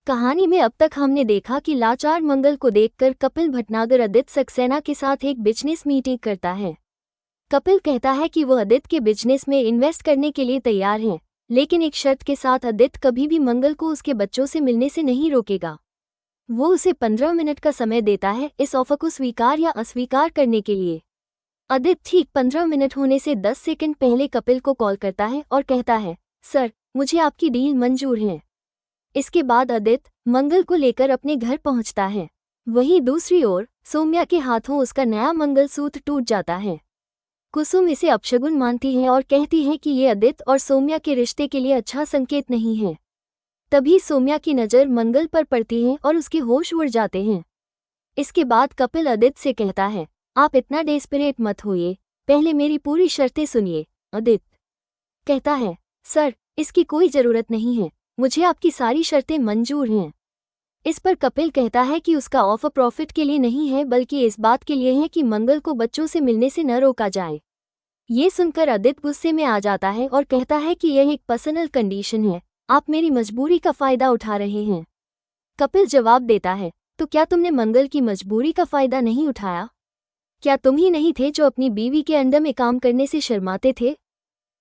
कहानी में अब तक हमने देखा कि लाचार मंगल को देखकर कपिल भटनागर आदित्य सक्सेना के साथ एक बिजनेस मीटिंग करता है। कपिल कहता है कि वो आदित्य के बिजनेस में इन्वेस्ट करने के लिए तैयार है, लेकिन एक शर्त के साथ आदित्य कभी भी मंगल को उसके बच्चों से मिलने से नहीं रोकेगा। वो उसे 15 मिनट का समय देता है इस ऑफर को स्वीकार या अस्वीकार करने के लिए। आदित्य ठीक 15 मिनट होने से 10 सेकंड पहले कपिल को कॉल करता है और कहता है, सर, मुझे आपकी डील मंजूर है। इसके बाद आदित्य मंगल को लेकर अपने घर पहुंचता है। वहीं दूसरी ओर सौम्या के हाथों उसका नया मंगलसूत्र टूट जाता है। कुसुम इसे अपशगुन मानती है और कहती है कि ये आदित्य और सौम्या के रिश्ते के लिए अच्छा संकेत नहीं है। तभी सौम्या की नज़र मंगल पर पड़ती है और उसके होश उड़ जाते हैं। इसके बाद कपिल आदित्य से कहता है, आप इतना डेस्परेट मत होइए, पहले मेरी पूरी शर्तें सुनिए। आदित्य कहता है, सर, इसकी कोई ज़रूरत नहीं है, मुझे आपकी सारी शर्तें मंजूर हैं। इस पर कपिल कहता है कि उसका ऑफर प्रॉफिट के लिए नहीं है, बल्कि इस बात के लिए है कि मंगल को बच्चों से मिलने से न रोका जाए। ये सुनकर आदित्य गुस्से में आ जाता है और कहता है कि यह एक पर्सनल कंडीशन है, आप मेरी मजबूरी का फ़ायदा उठा रहे हैं। कपिल जवाब देता है, तो क्या तुमने मंगल की मजबूरी का फ़ायदा नहीं उठाया? क्या तुम ही नहीं थे जो अपनी बीवी के अंडर में काम करने से शर्माते थे?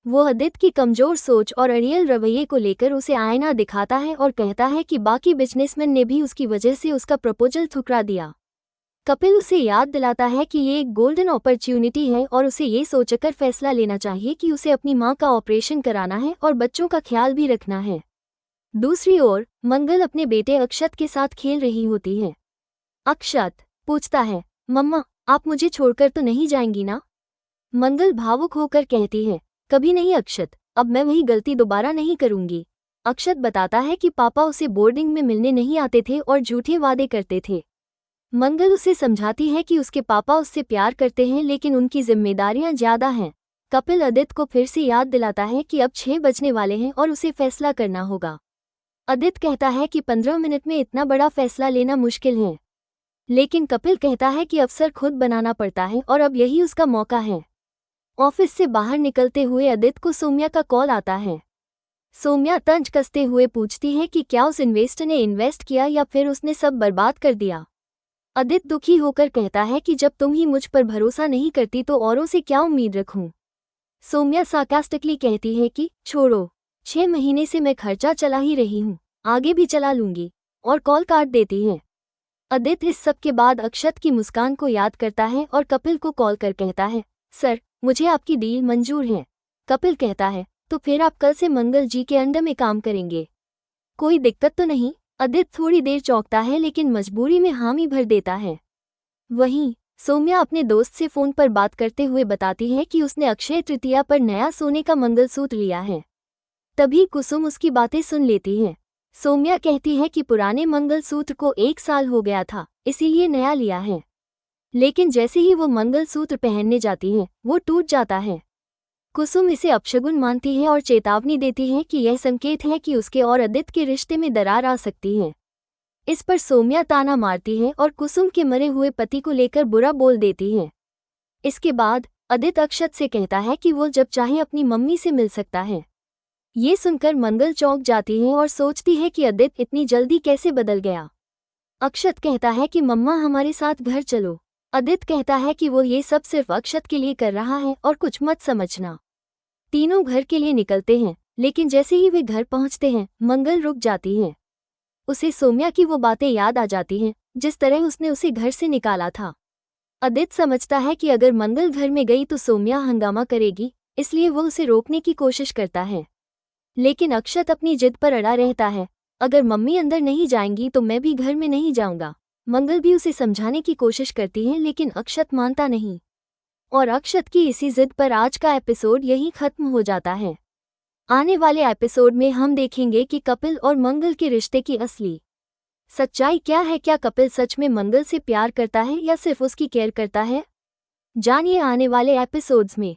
वो आदित्य की कमज़ोर सोच और अड़ियल रवैये को लेकर उसे आईना दिखाता है और कहता है कि बाकी बिजनेसमैन ने भी उसकी वजह से उसका प्रपोजल ठुकरा दिया। कपिल उसे याद दिलाता है कि ये एक गोल्डन अपॉर्चुनिटी है और उसे ये सोचकर फैसला लेना चाहिए कि उसे अपनी मां का ऑपरेशन कराना है और बच्चों का ख्याल भी रखना है। दूसरी ओर मंगल अपने बेटे अक्षत के साथ खेल रही होती है। अक्षत पूछता है, मम्मा, आप मुझे छोड़कर तो नहीं जाएंगी ना? मंगल भावुक होकर कहती है, कभी नहीं अक्षत, अब मैं वही गलती दोबारा नहीं करूंगी। अक्षत बताता है कि पापा उसे बोर्डिंग में मिलने नहीं आते थे और झूठे वादे करते थे। मंगल उसे समझाती है कि उसके पापा उससे प्यार करते हैं, लेकिन उनकी जिम्मेदारियां ज्यादा हैं। कपिल आदित्य को फिर से याद दिलाता है कि अब 6 बजने वाले हैं और उसे फैसला करना होगा। आदित्य कहता है कि 15 मिनट में इतना बड़ा फैसला लेना मुश्किल है, लेकिन कपिल कहता है कि अवसर खुद बनाना पड़ता है और अब यही उसका मौका है। ऑफिस से बाहर निकलते हुए आदित्य को सौम्या का कॉल आता है। सौम्या तंज कसते हुए पूछती है कि क्या उस इन्वेस्टर ने इन्वेस्ट किया या फिर उसने सब बर्बाद कर दिया। आदित्य दुखी होकर कहता है कि जब तुम ही मुझ पर भरोसा नहीं करती तो औरों से क्या उम्मीद रखूं। सौम्या सार्कास्टिकली कहती है कि छोड़ो, 6 महीने से मैं खर्चा चला ही रही हूं, आगे भी चला लूंगी, और कॉल काट देती है। आदित्य इस सब के बाद अक्षत की मुस्कान को याद करता है और कपिल को कॉल कर कहता है, सर, मुझे आपकी डील मंजूर है। कपिल कहता है, तो फिर आप कल से मंगल जी के अंडर में काम करेंगे, कोई दिक्कत तो नहीं? आदित्य थोड़ी देर चौंकता है, लेकिन मजबूरी में हामी भर देता है। वहीं सौम्या अपने दोस्त से फोन पर बात करते हुए बताती है कि उसने अक्षय तृतीया पर नया सोने का मंगलसूत्र लिया है। तभी कुसुम उसकी बातें सुन लेती है। सौम्या कहती है कि पुराने मंगलसूत्र को 1 साल हो गया था, इसीलिए नया लिया है। लेकिन जैसे ही वो मंगलसूत्र पहनने जाती है, वो टूट जाता है। कुसुम इसे अपशगुन मानती है और चेतावनी देती है कि यह संकेत है कि उसके और आदित्य के रिश्ते में दरार आ सकती है। इस पर सौम्या ताना मारती है और कुसुम के मरे हुए पति को लेकर बुरा बोल देती है। इसके बाद आदित्य अक्षत से कहता है कि वो जब चाहे अपनी मम्मी से मिल सकता है। ये सुनकर मंगल चौंक जाती है और सोचती है कि आदित्य इतनी जल्दी कैसे बदल गया। अक्षत कहता है कि मम्मा, हमारे साथ घर चलो। आदित्य कहता है कि वो ये सब सिर्फ अक्षत के लिए कर रहा है और कुछ मत समझना। तीनों घर के लिए निकलते हैं, लेकिन जैसे ही वे घर पहुंचते हैं, मंगल रुक जाती है। उसे सौम्या की वो बातें याद आ जाती हैं, जिस तरह उसने उसे घर से निकाला था। आदित्य समझता है कि अगर मंगल घर में गई तो सौम्या हंगामा करेगी, इसलिए वो उसे रोकने की कोशिश करता है। लेकिन अक्षत अपनी जिद पर अड़ा रहता है, अगर मम्मी अंदर नहीं जाएंगी तो मैं भी घर में नहीं जाऊंगा। मंगल भी उसे समझाने की कोशिश करती है, लेकिन अक्षत मानता नहीं। और अक्षत की इसी जिद पर आज का एपिसोड यहीं खत्म हो जाता है। आने वाले एपिसोड में हम देखेंगे कि कपिल और मंगल के रिश्ते की असली सच्चाई क्या है। क्या कपिल सच में मंगल से प्यार करता है या सिर्फ उसकी केयर करता है? जानिए आने वाले एपिसोड्स में।